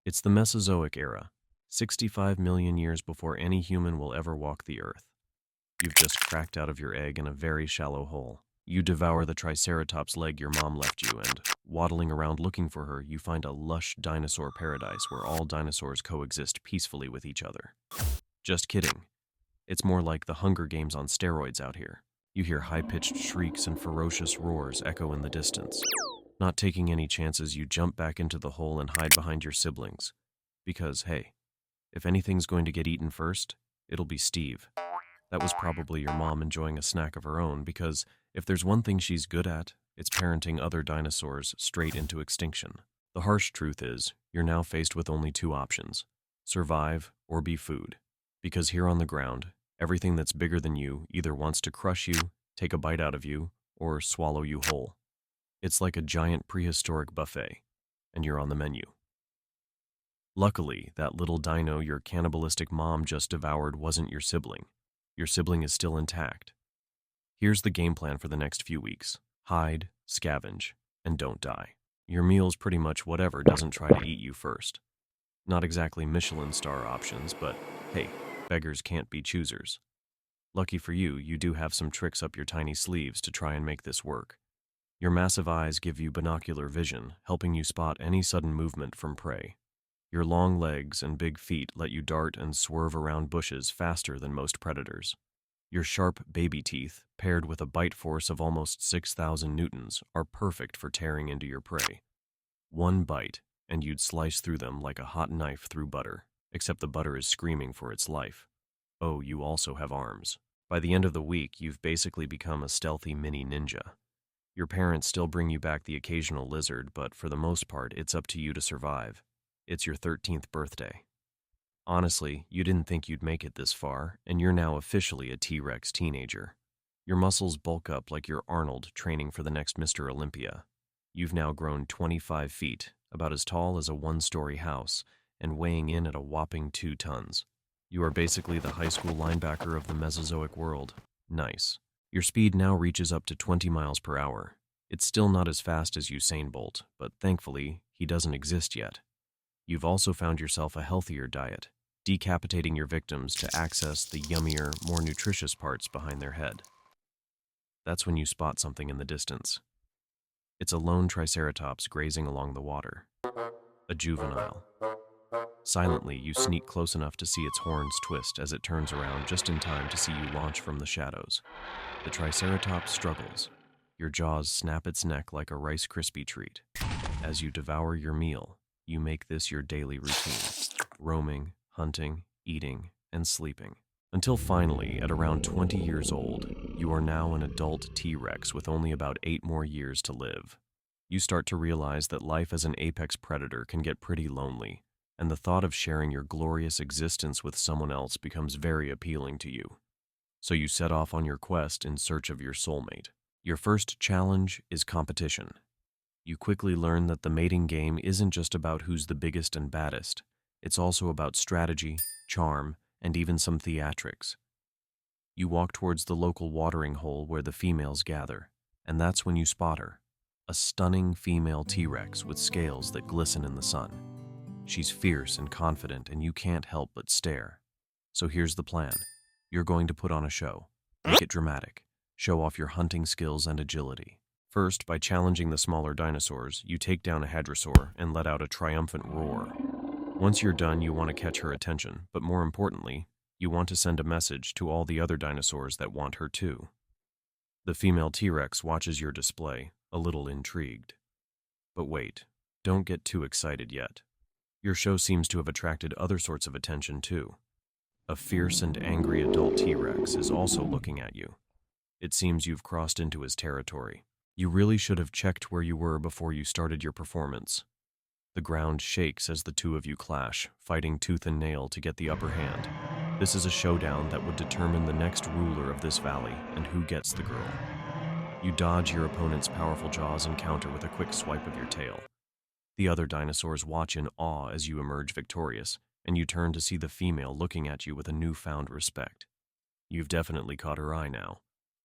It's the Mesozoic era, 65 million years before any human will ever walk the earth. You've just cracked out of your egg in a very shallow hole. You devour the triceratops leg your mom left you, and, waddling around looking for her, you find a lush dinosaur paradise where all dinosaurs coexist peacefully with each other. Just kidding. It's more like the Hunger Games on steroids out here. You hear high-pitched shrieks and ferocious roars echo in the distance. Not taking any chances, you jump back into the hole and hide behind your siblings. Because, hey, if anything's going to get eaten first, it'll be Steve. That was probably your mom enjoying a snack of her own, because if there's one thing she's good at, it's parenting other dinosaurs straight into extinction. The harsh truth is, you're now faced with only two options: survive or be food. Because here on the ground, everything that's bigger than you either wants to crush you, take a bite out of you, or swallow you whole. It's like a giant prehistoric buffet, and you're on the menu. Luckily, that little dino your cannibalistic mom just devoured wasn't your sibling. Your sibling is still intact. Here's the game plan for the next few weeks. Hide, scavenge, and don't die. Your meal's pretty much whatever doesn't try to eat you first. Not exactly Michelin star options, but hey, beggars can't be choosers. Lucky for you, you do have some tricks up your tiny sleeves to try and make this work. Your massive eyes give you binocular vision, helping you spot any sudden movement from prey. Your long legs and big feet let you dart and swerve around bushes faster than most predators. Your sharp baby teeth, paired with a bite force of almost 6,000 newtons, are perfect for tearing into your prey. One bite, and you'd slice through them like a hot knife through butter, except the butter is screaming for its life. Oh, you also have arms. By the end of the week, you've basically become a stealthy mini ninja. Your parents still bring you back the occasional lizard, but for the most part, it's up to you to survive. It's your 13th birthday. Honestly, you didn't think you'd make it this far, and you're now officially a T-Rex teenager. Your muscles bulk up like you're Arnold training for the next Mr. Olympia. You've now grown 25 feet, about as tall as a one-story house, and weighing in at a whopping 2 tons. You are basically the high school linebacker of the Mesozoic world. Nice. Your speed now reaches up to 20 miles per hour. It's still not as fast as Usain Bolt, but thankfully, he doesn't exist yet. You've also found yourself a healthier diet, decapitating your victims to access the yummier, more nutritious parts behind their head. That's when you spot something in the distance. It's a lone triceratops grazing along the water. A juvenile. Silently, you sneak close enough to see its horns twist as it turns around just in time to see you launch from the shadows. The triceratops struggles. Your jaws snap its neck like a Rice Krispie treat. As you devour your meal, you make this your daily routine: roaming, hunting, eating, and sleeping. Until finally, at around 20 years old, you are now an adult T-Rex with only about 8 more years to live. You start to realize that life as an apex predator can get pretty lonely, and the thought of sharing your glorious existence with someone else becomes very appealing to you. So you set off on your quest in search of your soulmate. Your first challenge is competition. You quickly learn that the mating game isn't just about who's the biggest and baddest. It's also about strategy, charm, and even some theatrics. You walk towards the local watering hole where the females gather, and that's when you spot her. A stunning female T-Rex with scales that glisten in the sun. She's fierce and confident, and you can't help but stare. So here's the plan. You're going to put on a show. Make it dramatic. Show off your hunting skills and agility. First, by challenging the smaller dinosaurs, you take down a hadrosaur and let out a triumphant roar. Once you're done, you want to catch her attention, but more importantly, you want to send a message to all the other dinosaurs that want her too. The female T-Rex watches your display, a little intrigued. But wait, don't get too excited yet. Your show seems to have attracted other sorts of attention too. A fierce and angry adult T-Rex is also looking at you. It seems you've crossed into his territory. You really should have checked where you were before you started your performance. The ground shakes as the two of you clash, fighting tooth and nail to get the upper hand. This is a showdown that would determine the next ruler of this valley and who gets the girl. You dodge your opponent's powerful jaws and counter with a quick swipe of your tail. The other dinosaurs watch in awe as you emerge victorious, and you turn to see the female looking at you with a newfound respect. You've definitely caught her eye now.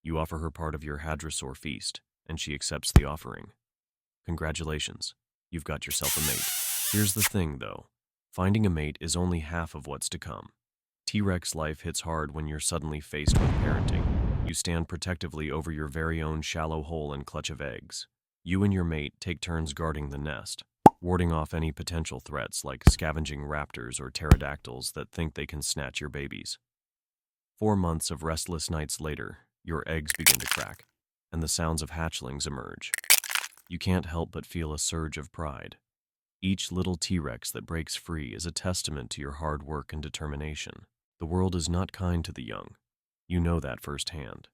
You offer her part of your hadrosaur feast, and she accepts the offering. Congratulations, you've got yourself a mate. Here's the thing, though. Finding a mate is only half of what's to come. T-Rex life hits hard when you're suddenly faced with parenting. You stand protectively over your very own shallow hole and clutch of eggs. You and your mate take turns guarding the nest, warding off any potential threats like scavenging raptors or pterodactyls that think they can snatch your babies. 4 months of restless nights later, your eggs begin to crack, and the sounds of hatchlings emerge. You can't help but feel a surge of pride. Each little T-Rex that breaks free is a testament to your hard work and determination. The world is not kind to the young. You know that firsthand.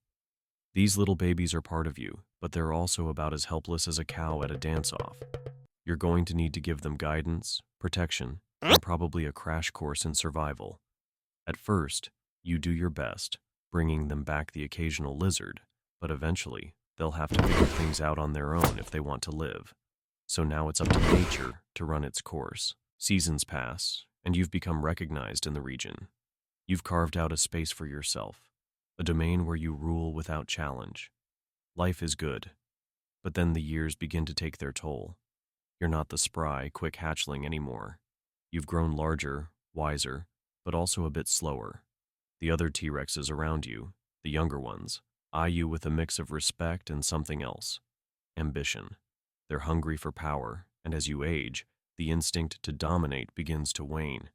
These little babies are part of you, but they're also about as helpless as a cow at a dance-off. You're going to need to give them guidance, protection, and probably a crash course in survival. At first, you do your best, bringing them back the occasional lizard, but eventually, they'll have to figure things out on their own if they want to live. So now it's up to nature to run its course. Seasons pass, and you've become recognized in the region. You've carved out a space for yourself, a domain where you rule without challenge. Life is good, but then the years begin to take their toll. You're not the spry, quick hatchling anymore. You've grown larger, wiser, but also a bit slower. The other T-Rexes around you, the younger ones, eye you with a mix of respect and something else: ambition. They're hungry for power, and as you age, the instinct to dominate begins to wane.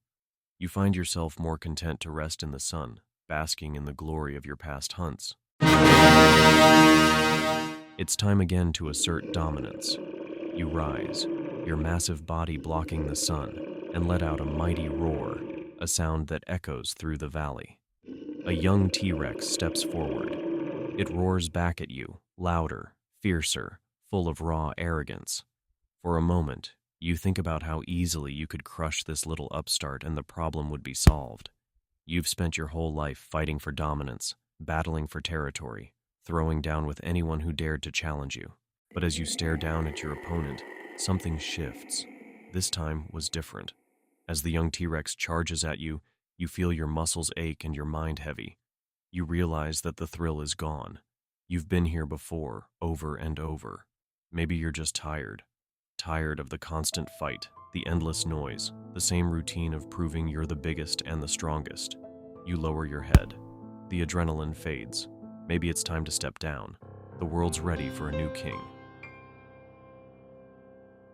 You find yourself more content to rest in the sun, basking in the glory of your past hunts. It's time again to assert dominance. You rise, your massive body blocking the sun, and let out a mighty roar, a sound that echoes through the valley. A young T-Rex steps forward. It roars back at you, louder, fiercer, full of raw arrogance. For a moment, you think about how easily you could crush this little upstart and the problem would be solved. You've spent your whole life fighting for dominance, battling for territory, throwing down with anyone who dared to challenge you. But as you stare down at your opponent, something shifts. This time was different. As the young T-Rex charges at you, you feel your muscles ache and your mind heavy. You realize that the thrill is gone. You've been here before, over and over. Maybe you're just tired. Tired of the constant fight, the endless noise, the same routine of proving you're the biggest and the strongest. You lower your head. The adrenaline fades. Maybe it's time to step down. The world's ready for a new king.